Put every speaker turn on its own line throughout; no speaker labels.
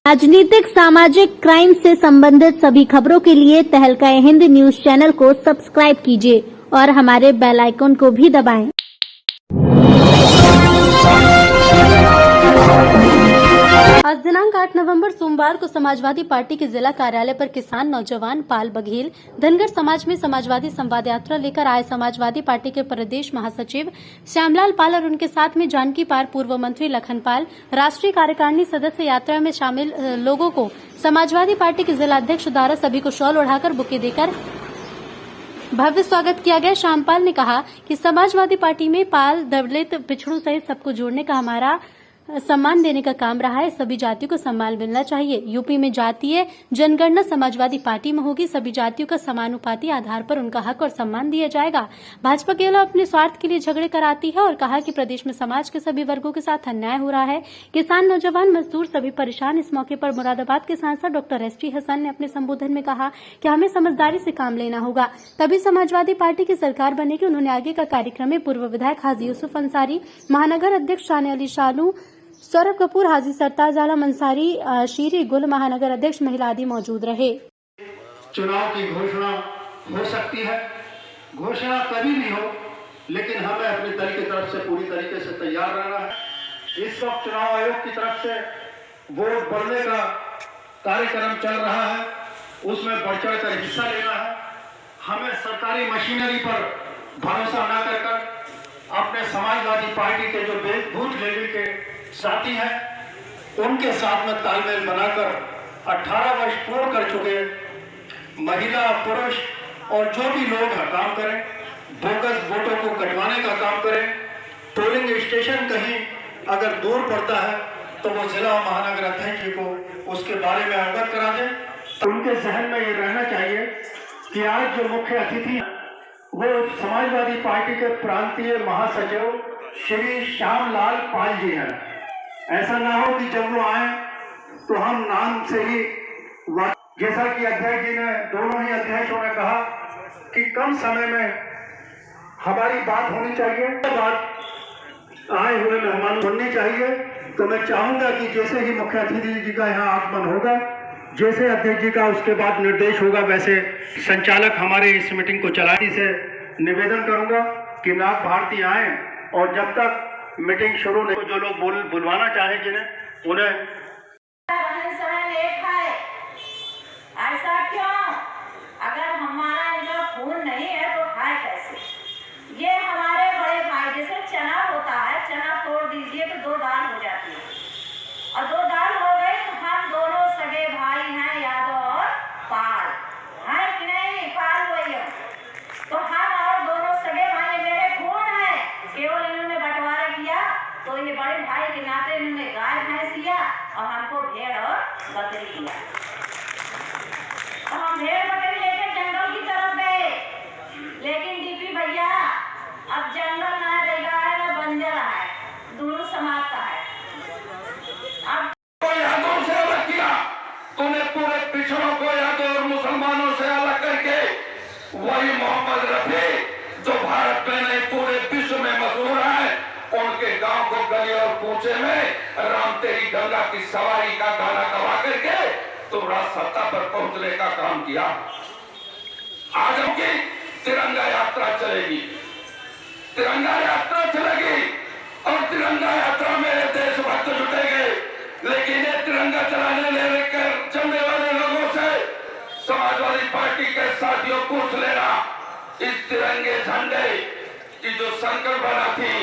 राजनीतिक सामाजिक क्राइम से संबंधित सभी खबरों के लिए तहलका हिंद न्यूज चैनल को सब्सक्राइब कीजिए और हमारे बेल आइकन को भी दबाएं। आज दिनांक 8 नवंबर सोमवार को समाजवादी पार्टी के जिला कार्यालय पर किसान नौजवान पाल बघेल धनगर समाज में समाजवादी संवाद यात्रा लेकर आए। समाजवादी पार्टी के प्रदेश महासचिव श्यामलाल पाल और उनके साथ में जानकी पार पूर्व मंत्री लखन पाल, राष्ट्रीय कार्यकारिणी सदस्य यात्रा में शामिल लोगों को समाजवादी पार्टी के जिला अध्यक्ष द्वारा सभी को शॉल ओढ़ाकर बुके देकर भव्य स्वागत किया गया। श्यामपाल ने कहा कि समाजवादी पार्टी में पाल, दलित, पिछड़ों सहित सबको जोड़ने का हमारा सम्मान देने का काम रहा है। सभी जातियों को सम्मान मिलना चाहिए। यूपी में जातीय जनगणना समाजवादी पार्टी में होगी। सभी जातियों का समानुपाती आधार पर उनका हक और सम्मान दिया जाएगा। भाजपा केवल अपने स्वार्थ के लिए झगड़े कराती है और कहा कि प्रदेश में समाज के सभी वर्गों के साथ अन्याय हो रहा है। किसान, नौजवान, मजदूर सभी परेशान। इस मौके पर मुरादाबाद के सांसद डॉक्टर एस.टी. हसन ने अपने संबोधन में कहा कि हमें समझदारी से काम लेना होगा, तभी समाजवादी पार्टी की सरकार बनेगी। उन्होंने आगे का कार्यक्रम में पूर्व विधायक हाजी यूसुफ अंसारी, महानगर अध्यक्ष शान अली शानू, सौरभ कपूर, हाजी सरताज जालम अंसारी, शीरी गुल, महानगर अध्यक्ष महिला आदि मौजूद रहे।
चुनाव की घोषणा हो सकती है, घोषणा कभी भी हो, लेकिन हमें अपनी दल की तरफ से पूरी तरीके से तैयार रहना है। इस वक्त चुनाव आयोग की तरफ से वोट बढ़ने का कार्यक्रम चल रहा है, उसमें बढ़ चढ़ कर हिस्सा लेना है। हमें सरकारी मशीनरी पर भरोसा न कर अपने समाजवादी पार्टी के जो बूथ लेवल के साथी हैं उनके साथ में तालमेल बनाकर 18 वर्ष पूर्ण कर चुके महिला, पुरुष और जो भी लोग हैं काम करें। बोगस वोटों को कटवाने का काम करें। पोलिंग स्टेशन कहीं अगर दूर पड़ता है तो वो जिला महानगर अध्यक्ष जी को उसके बारे में अवगत करा दें। तो उनके जहन में ये रहना चाहिए कि आज जो मुख्य अतिथि वो समाजवादी पार्टी के प्रांतीय महासचिव श्री श्यामलाल पाल जी हैं। ऐसा ना हो कि जब वो आए तो हम नाम से ही, जैसा कि अध्यक्ष जी ने, दोनों ही अध्यक्षों ने कहा कि कम समय में हमारी बात होनी चाहिए, बात आए हुए मेहमान बननी चाहिए। तो मैं चाहूंगा कि जैसे ही मुख्य अतिथि जी का यहाँ आगमन होगा, जैसे अध्यक्ष जी का उसके बाद निर्देश होगा, वैसे संचालक हमारे इस मीटिंग को चलाने से निवेदन करूंगा कि नाग भारती आए और जब तक मीटिंग शुरू नहीं, जो लोग बुलवाना चाहें जिन्हें उन्हें।
ऐसा क्यों? अगर हमारा इनका खून नहीं है तो खाए कैसे? ये हमारे बड़े भाई, जैसे चना होता है, चना तोड़ दीजिए तो 2 दाल हो जाती है, और 2 दाल हो गए तो हम दोनों सगे भाई हैं, यादव और पाल है कि नहीं? पाल वही तो हम और दोनों सगे भाई, मेरे खून है। केवल इन्होंने बंटवारा किया तो ये बड़े भाई के नाते इन्होंने गाय भैंस दिया और हमको भेड़ और बकरी दिया। तो हम भेड़ बकरी लेकर जंगल की तरफ गए, लेकिन डीपी भैया अब जंगल ना रहेगा है ना बंजर है, दोनों समाप्त है। अब
यादों से अलग किया तूने, पूरे पिछड़ों को यादव और मुसलमानों से अलग करके वही मोहम्मद रफी जो भारत में नहीं पूरे विश्व में मशहूर है, उनके गांव को गली और पूछे में राम तेरी गंगा की सवारी का गाना गवा करके तुमरा सत्ता पर पहुंचने का काम किया। आज उनकी तिरंगा यात्रा चलेगी, तिरंगा यात्रा चलेगी और तिरंगा यात्रा में देशभक्त जुटेंगे। लेकिन ये तिरंगा चलाने लेकर चलने वाले लोगों से समाजवादी पार्टी के साथियों पूछ लेना, इस तिरंगे झंडे की जो संकल्पना थी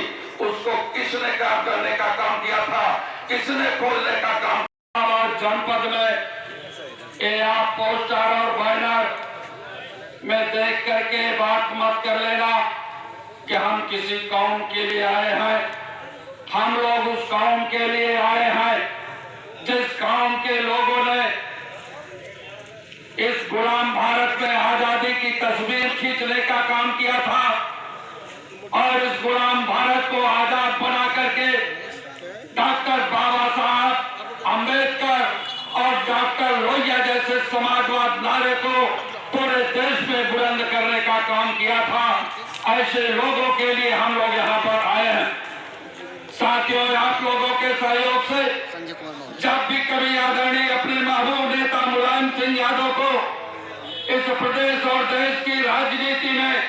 उसको किसने काम करने का काम किया था, किसने खोलने का काम। और जनपद में ये आप पोस्टर और बैनर में देख करके बात मत कर लेना कि हम किसी कौम के लिए आए हैं। हम लोग उस कौम के लिए आए हैं जिस कौम के लोगों ने इस गुलाम भारत में आजादी की तस्वीर खींचने का काम किया था और इस गुलाम भारत को आजाद बना करके डॉक्टर बाबा साहब अम्बेडकर और डॉक्टर लोहिया जैसे समाजवाद नारे को पूरे देश में बुलंद करने का काम किया था। ऐसे लोगों के लिए हम लोग यहाँ पर आए हैं। साथियों, आप लोगों के सहयोग से जब भी कभी आदरणीय
इस प्रदेश और देश की राजनीति में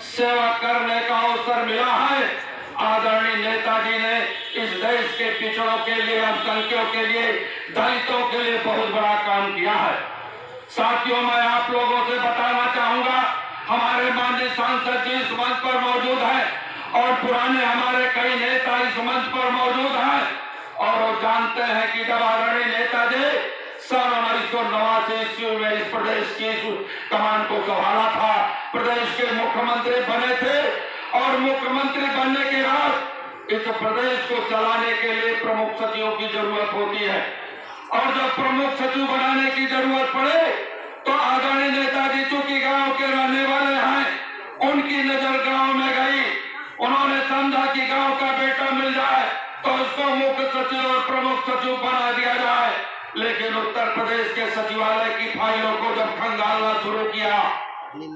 सेवा करने का अवसर मिला है। आदरणीय नेताजी ने इस देश के पिछड़ों के लिए, अल्पसंख्यकों के लिए, दलितों के लिए बहुत बड़ा काम किया है। साथियों, मैं आप लोगों से बताना चाहूंगा, हमारे माननीय सांसद जी इस मंच पर मौजूद है और पुराने हमारे कई नेता इस मंच पर मौजूद हैं और वो जानते हैं कि जब आदरणीय नेताजी सन 1989 ईस्वी में इस प्रदेश की कमान को संभाला था, प्रदेश के मुख्यमंत्री बने थे और मुख्यमंत्री बनने के बाद इस प्रदेश को चलाने के लिए प्रमुख सचिवों की जरूरत होती है और जब प्रमुख सचिव बनाने की जरूरत पड़े तो आदरणीय नेताजी चूंकि गांव के रहने वाले हैं, उनकी नजर गांव में गई। उन्होंने समझा कि गांव का बेटा मिल जाए तो उसको मुख्य सचिव और प्रमुख सचिव बना दिया जाए। लेकिन उत्तर प्रदेश के सचिवालय की फाइलों को जब खंगालना शुरू किया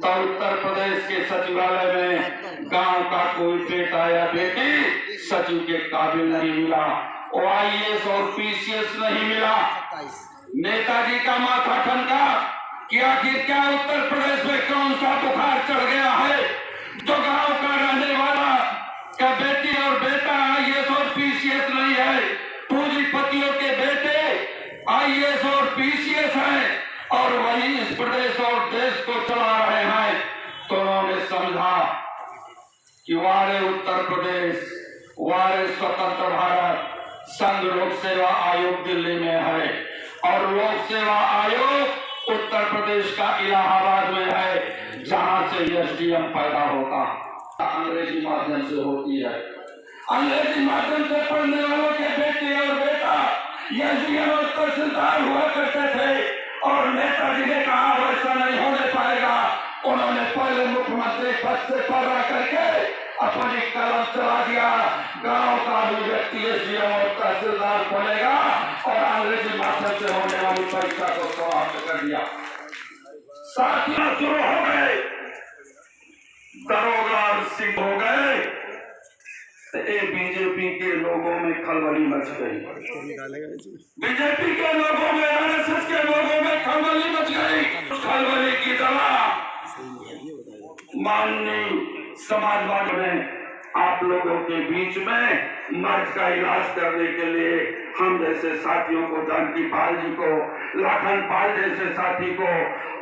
तो उत्तर प्रदेश के सचिवालय में गांव का कोई बेटा या बेटी सचिव के काबिल नहीं मिला, OIS और PCS नहीं मिला। नेताजी का माथा ठनका कि आखिर क्या उत्तर प्रदेश में कौन सा बुखार चढ़ गया है जो गांव का रहने वाला का बेटी और बेटा IAS और PCS नहीं है, पूंजीपतियों के बेटे IAS और PCS हैं और वही इस प्रदेश और देश को चला रहे हैं। तो उन्होंने समझा कि वारे उत्तर प्रदेश, वारे स्वतंत्र भारत, संघ लोक सेवा आयोग दिल्ली में है और लोक सेवा आयोग उत्तर प्रदेश का इलाहाबाद में है, जहां से SDM पैदा होता अंग्रेजी माध्यम से होती है। अंग्रेजी माध्यम से पढ़ने वालों के बेटे और बेटा SDM और तहसीलदार हुआ करते थे और नेताजी ने कहा वैसा नहीं होने पाएगा। उन्होंने पहले मुख्यमंत्री पद से पर्दा करके अपनी कलम चला दिया, गांव का भी व्यक्ति SDM और तहसीलदार बनेगा और अंग्रेजी माध्यम से होने वाली परीक्षा को समाप्त कर दिया। साथियां शुरू हो गए, दरोगा और सिंह हो गए, बीजेपी के लोगों में खलबली मच गई। बीजेपी के लोगों में, RSS के लोगों में खलबली मच गई। खलबली की दवा माननीय समाजवादी में आप लोगों के बीच में मर्ज का इलाज करने के लिए हम जैसे साथियों को, जानकी पाल जी को, लाखन पाल जैसे साथी को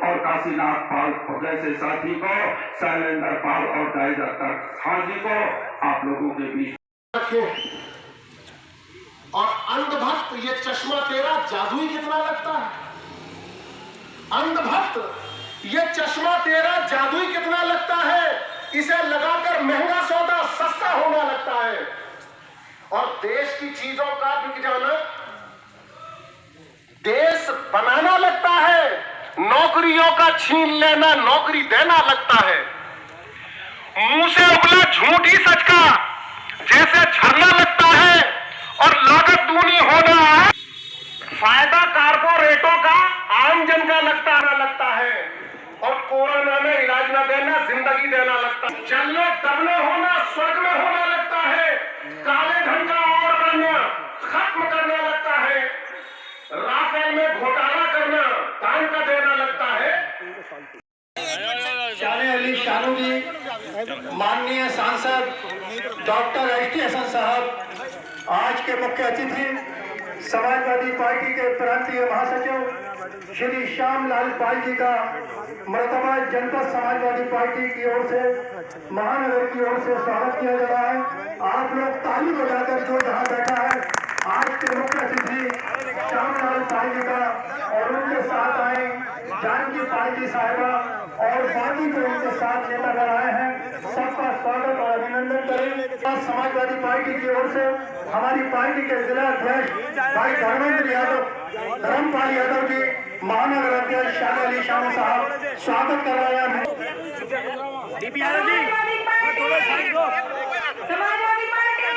और काशीनाथ पाल जैसे साथी को, शैलेंद्र पाल और डायरेक्टर खान जी को आप लोगों के बीच
रखे। और अंधभक्त, ये चश्मा तेरा जादुई कितना लगता है। अंधभक्त, ये चश्मा तेरा जादुई कितना लगता है। इसे लगाकर महंगा सौदा सस्ता होना लगता है और देश की चीजों का बिक जाना देश बनाना लगता है। नौकरियों का छीन लेना नौकरी देना लगता है। मुंह से उगला झूठ ही सच का जैसे झरना लगता है और लागत दूनी होना है। फायदा कारपोरेटों का आम जन का लगता है और कोरोना में इलाज न देना जिंदगी देना लगता है। जलने दबने होना स्वर्ग में होना लगता है। काले धन का और बनना खत्म करना लगता है। राफेल में घोटाला करना दान का देना लगता है। शाने अली शानू जी, माननीय सांसद डॉक्टर ST हसन साहब, आज के मुख्य अतिथि समाजवादी पार्टी के प्रांतीय महासचिव श्री श्यामलाल पाल जी का मर्तबा जनपद समाजवादी पार्टी की ओर से, महानगर की ओर से स्वागत किया जा रहा है। आप लोग ताली बजाकर जो जहां बैठा है आज के मुख्य अतिथि श्यामलाल पाल जी का और उनके साथ आए जानकी पाल जी साहिबा और बाकी जो उनके साथ नेतागण आए हैं, सबका स्वागत और अभिनंदन करें। समाजवादी पार्टी की ओर से हमारी पार्टी के जिला अध्यक्ष भाई धर्मपाल यादव जी, महानगर अध्यक्ष शाह अली शाह साहब स्वागत कर रहे हैं।
समाजवादी पार्टी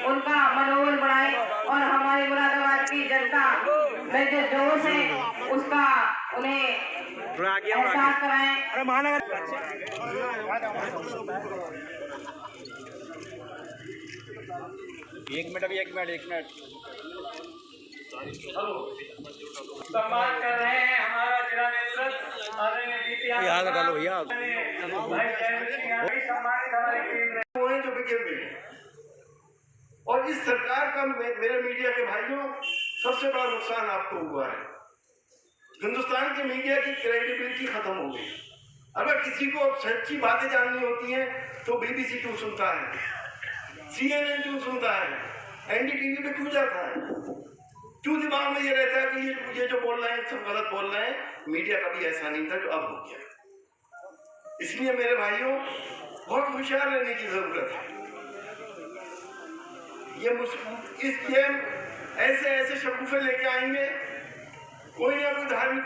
उनका मनोबल बढ़ाए और हमारी मुरादाबाद की जनता में जो जोश है उसका उन्हें एहसास कराएं।
एक मिनट
सम्मान कर रहे हैं हमारा
मेरा नेतृत्व आदरणीय DPR
यहाँ का डालो भैया।
भाई जयवीर सिंह यहाँ भी सम्मानित हमारी टीम में
वो हैं जो बिके हुए हैं। और इस सरकार का मेरे मीडिया के भाइयों सबसे बड़ा नुकसान आपको हुआ है। हिंदुस्तान के मीडिया की क्रेडिबिलिटी खत्म हो गई। अगर किसी को सच्ची बातें जाननी होती हैं तो BBC क्यों सुनता है, CNN क्यों सुनता है, NDTV पे क्यों जाता है? क्यों दिमाग में ये रहता है कि ये जो बोल रहे हैं सब गलत बोल रहे हैं? मीडिया कभी ऐसा नहीं था जो अब हो गया। इसलिए मेरे भाइयों बहुत होशियार रहने की जरूरत है। ये ऐसे ऐसे शगुफे लेके आएंगे, कोई ना कोई धार्मिक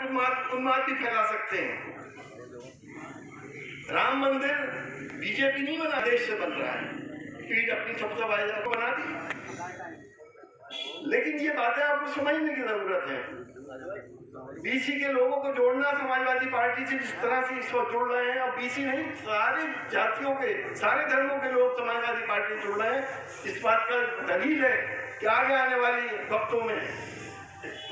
उन्माद भी फैला सकते हैं। राम मंदिर बीजेपी नहीं बना, देश से बन रहा है। पीठ अपनी सत्ता को बना दी। लेकिन ये बातें आपको समझने की जरूरत है। BC के लोगों को जोड़ना समाजवादी पार्टी से जिस तरह से इस वक्त जुड़ रहे हैं, अब BC नहीं सारे जातियों के सारे धर्मों के लोग समाजवादी पार्टी जुड़ रहे हैं, इस बात का दलील है कि आगे आने वाली वक्तों में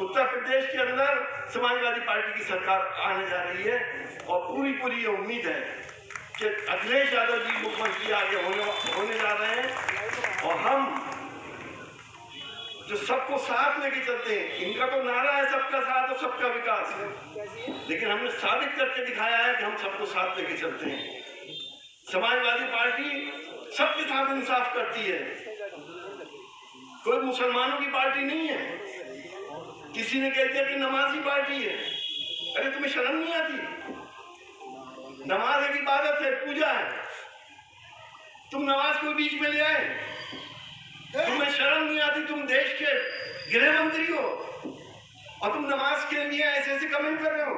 उत्तर प्रदेश के अंदर समाजवादी पार्टी की सरकार आने जा रही है। और पूरी ये उम्मीद है कि अखिलेश यादव जी मुख्यमंत्री आगे होने जा रहे हैं। और हम जो सबको साथ लेके चलते हैं, इनका तो नारा है सबका साथ और सबका विकास, लेकिन हमने साबित करके दिखाया है कि हम सबको साथ लेके चलते हैं। समाजवादी पार्टी सबके साथ इंसाफ करती है, कोई मुसलमानों की पार्टी नहीं है। किसी ने कह दिया कि नमाजी पार्टी है, अरे तुम्हें शर्म नहीं आती? नमाज एक इबादत है, पूजा है, तुम नमाज को बीच में ले आए? तुम्हें शर्म नहीं आती? तुम देश के गृह मंत्री हो और तुम नमाज के लिए ऐसे कमेंट कर रहे हो?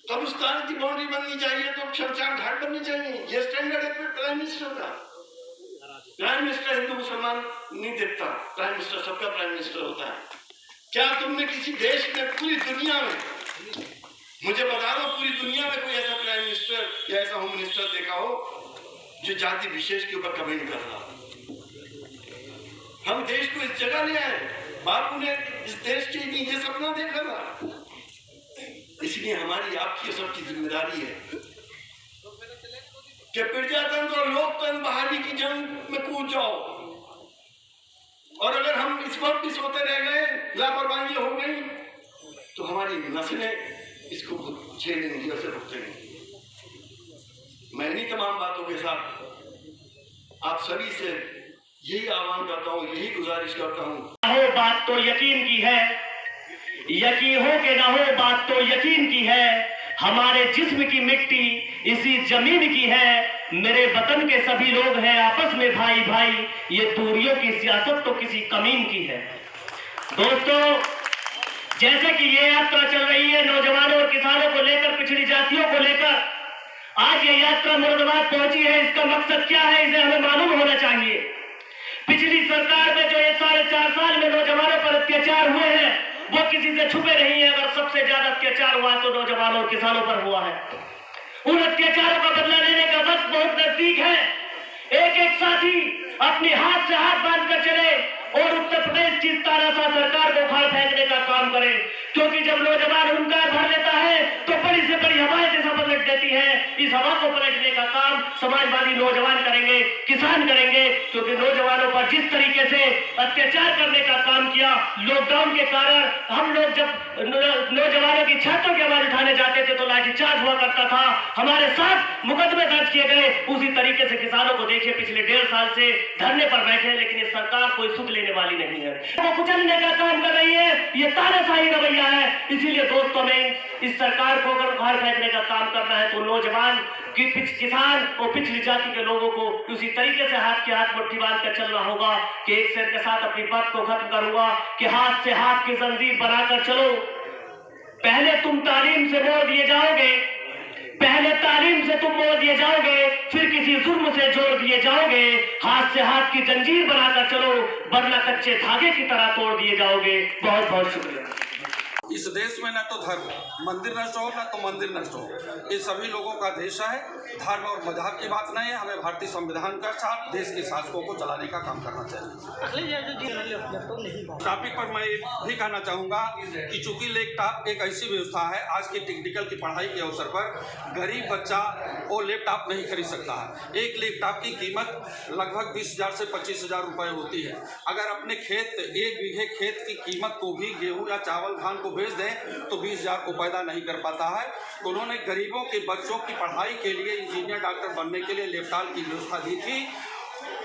कब्रिस्तान की बाउंड्री बननी चाहिए तो शमशान घाट बननी चाहिए। ये स्टैंडर्ड है प्राइम मिनिस्टर का। प्राइम मिनिस्टर हिंदू मुसलमान नहीं देखता, प्राइम मिनिस्टर सबका प्राइम मिनिस्टर होता है। क्या तुमने किसी देश में पूरी दुनिया में, मुझे बता दो, पूरी दुनिया में कोई ऐसा प्राइम मिनिस्टर या ऐसा होम मिनिस्टर देखा हो जो जाति विशेष के ऊपर कमेंट कर रहा? हम देश को इस जगह ले आए, बापू ने इस देश के लिए ये सपना देखा था। इसलिए हमारी आपकी सबकी जिम्मेदारी है कि प्रजातंत्र और लोकतंत्र बहाली की जंग में कूद जाओ। और अगर हम इस वक्त भी सोते रह गए, लापरवाही हो गई, तो हमारी नस्लें इसको झेलेंगी और से भुगतेंगी। मैं इन्हीं तमाम बातों के साथ आप सभी से यही आह्वान करता हूँ, यही गुजारिश करता हूँ।
हो बात तो यकीन की है, यकीन हो के ना हो बात तो यकीन की है। हमारे जिस्म की मिट्टी इसी जमीन की है। मेरे वतन के सभी लोग हैं आपस में भाई भाई। ये दूरियों की सियासत तो किसी कमीन की है। दोस्तों, जैसे कि ये यात्रा चल रही है नौजवानों और किसानों को लेकर, पिछड़ी जातियों को लेकर, आज ये यात्रा मुरादाबाद पहुंची है। इसका मकसद क्या है, इसे हमें मालूम होना चाहिए। पिछली सरकार में जो ये 4.5 साल में नौजवानों पर अत्याचार हुए हैं, वो किसी से छुपे नहीं है। अगर सबसे ज्यादा अत्याचार हुआ तो नौजवानों और किसानों पर हुआ है। उन अत्याचारों का बदला लेने का वक्त बहुत नजदीक है। एक एक साथी अपने हाथ से हाथ बांधकर चले और उत्तर प्रदेश की तानाशाह सरकार को उखाड़ फेंकने का काम करे। क्योंकि जब नौजवान हुंकार भर लेता है तो बड़ी से बड़ी हवाएं जैसा पलट देती है। इस हवा को पलटने का काम समाजवादी नौजवान करेंगे, किसान करेंगे। क्योंकि नौजवानों पर जिस तरीके से अत्याचार करने का काम किया, लॉकडाउन के कारण हम लोग जब नौजवानों की छात्रों की आवाज उठाने जाते थे तो लाठीचार्ज हुआ करता था, हमारे साथ मुकदमे दर्ज किए गए। उसी तरीके से किसानों को देखिए, पिछले 1.5 साल से धरने पर बैठे, लेकिन ये सरकार कोई सुख लेने वाली नहीं है। वो कुचलने का काम कर रही है। ये तानाशाही रवैया है। इसीलिए दोस्तों, में इस सरकार को अगर उखाड़ फेंकने का काम करना है तो नौजवान की किसान और पिछड़ी जाति के लोगों को उसी तरीके से हाथ के हाथ मुट्ठी बांध कर चलना होगा कि एक शेर के साथ अपनी बात को खत्म करूंगा कि हाथ से हाथ की जंजीर बनाकर चलो। पहले तुम तालीम से मोड़ दिए जाओगे, पहले तालीम से तुम मोड़ दिए जाओगे, फिर किसी जुर्म से जोड़ दिए जाओगे। हाथ से हाथ की जंजीर बनाकर चलो, वरना कच्चे धागे की तरह तोड़ दिए जाओगे। बहुत बहुत शुक्रिया।
इस देश में न तो धर्म मंदिर नष्ट हो, न तो मंदिर नष्ट हो। ये सभी लोगों का देश है। धर्म और मजहब की बात नहीं है। हमें भारतीय संविधान के साथ देश के शासकों को चलाने का काम करना चाहिए। टॉपिक पर मैं भी कहना चाहूँगा कि चूंकि लैपटॉप एक ऐसी व्यवस्था है, आज की टेक्निकल की पढ़ाई के अवसर पर गरीब बच्चा वो लैपटॉप नहीं खरीद सकता है। एक लैपटॉप की कीमत लगभग 20,000 से 25,000 रुपये होती है। अगर अपने खेत 1 बीघे खेत की कीमत को भी गेहूँ या चावल धान को बेच दें तो 20,000 को पैदा नहीं कर पाता है। तो उन्होंने गरीबों के बच्चों की पढ़ाई के लिए, इंजीनियर डॉक्टर बनने के लिए लैपटॉप की व्यवस्था दी थी।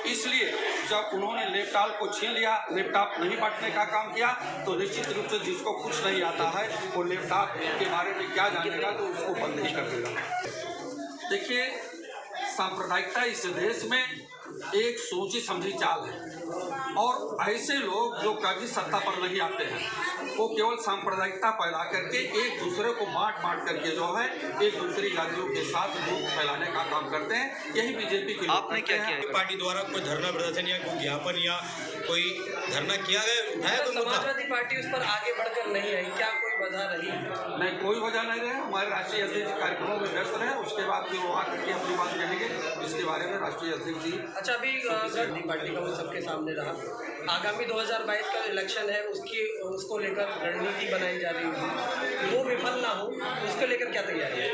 इसलिए जब उन्होंने लैपटॉप को छीन लिया, लैपटॉप नहीं बांटने का काम किया, तो निश्चित रूप से जिसको कुछ नहीं आता है वो लैपटॉप के बारे में क्या जानेगा तो उसको बंद नहीं कर देगा। देखिए, सांप्रदायिकता इस देश में एक सोची समझी चाल है और ऐसे लोग जो कभी सत्ता पर नहीं आते हैं वो केवल सांप्रदायिकता पैदा करके एक दूसरे को बांट करके जो है एक दूसरी जातियों के साथ दुख फैलाने का काम करते हैं। यही बीजेपी के
आपने क्या किया?
पार्टी द्वारा कोई धरना प्रदर्शन या कोई ज्ञापन या कोई धरना किया गया, उठाया कोई मुद्दा?
समाजवादी पार्टी उस पर आगे बढ़कर नहीं आई, क्या कोई वजह रही?
नहीं, कोई वजह नहीं रहे। हमारे राष्ट्रीय अध्यक्ष कार्यक्रमों में व्यस्त रहे, उसके बाद फिर वो आकर के अपनी बात कहेंगे। इसके बारे में राष्ट्रीय अध्यक्ष जी।
अच्छा, अभी पार्टी का वो सबके सामने रहा, आगामी 2022 का इलेक्शन है, उसको लेकर रणनीति बनाई जा रही है, वो विफल ना हो उसको लेकर क्या तैयारी है?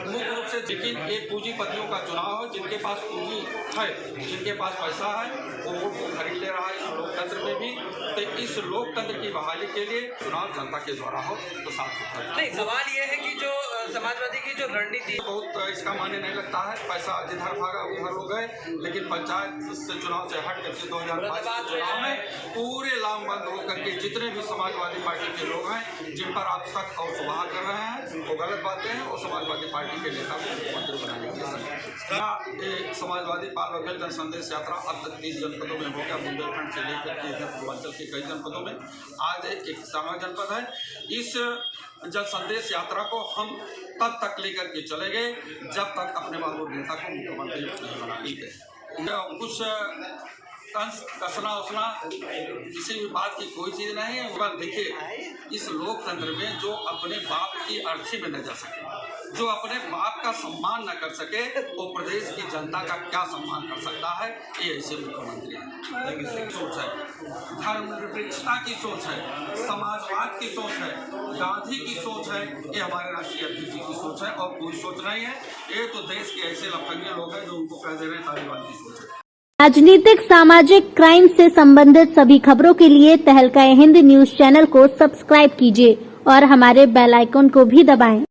मुख्य रूप से लेकिन एक पूंजीपतियों का चुनाव है। जिनके पास पूंजी है, जिनके पास पैसा है, वो वोट को खरीद ले रहा है इस लोकतंत्र में भी। तो इस लोकतंत्र की बहाली के लिए चुनाव जनता के द्वारा हो तो साफ सुथरा।
नहीं, सवाल ये है कि जो समाजवादी की जो रणनीति
बहुत इसका मान्य नहीं लगता है। पैसा जिधर भागा उधर हो गए, लेकिन पंचायत से चुनाव से हट करके 2022 के चुनाव में पूरे लामबंद होकर के जितने भी समाजवादी पार्टी के लोग हैं जिन पर आप तक और सुबह कर रहे हैं वो गलत बातें हैं और समाजवादी पार्टी के नेता को मुख्यमंत्री बनाने की समाजवादी बाल बघेल जन संदेश यात्रा अब तक 30 जनपदों में हो गया। बुंदेलखंड से लेकर के इधर पूर्वांचल के कई जनपदों में, आज एक सामा जनपद है। इस जन संदेश यात्रा को हम तब तक लेकर के चले गए जब तक अपने महबूब नेता को मुख्यमंत्री नहीं बना लेते। कुछ कसना उसना किसी भी बात की कोई चीज़ नहीं है। बात देखिए, इस लोकतंत्र में जो अपने बाप की अर्थी में न जा सके, जो अपने बाप का सम्मान न कर सके, वो प्रदेश की जनता का क्या सम्मान कर सकता है? ये ऐसे मुख्यमंत्री हैं। सोच है, धर्मनिरपेक्षता की सोच है, समाजवाद की सोच है, गांधी की सोच है, ये हमारे राष्ट्रीय अध्यक्ष जी की सोच है और कोई सोच नहीं है। ये तो देश के ऐसे लफंगे लोग हैं जो उनको कह दे रहे हैं तालिबान की सोच है।
राजनीतिक, सामाजिक, क्राइम से संबंधित सभी खबरों के लिए तहलका हिंद न्यूज चैनल को सब्सक्राइब कीजिए और हमारे बेल आइकन को भी दबाएं।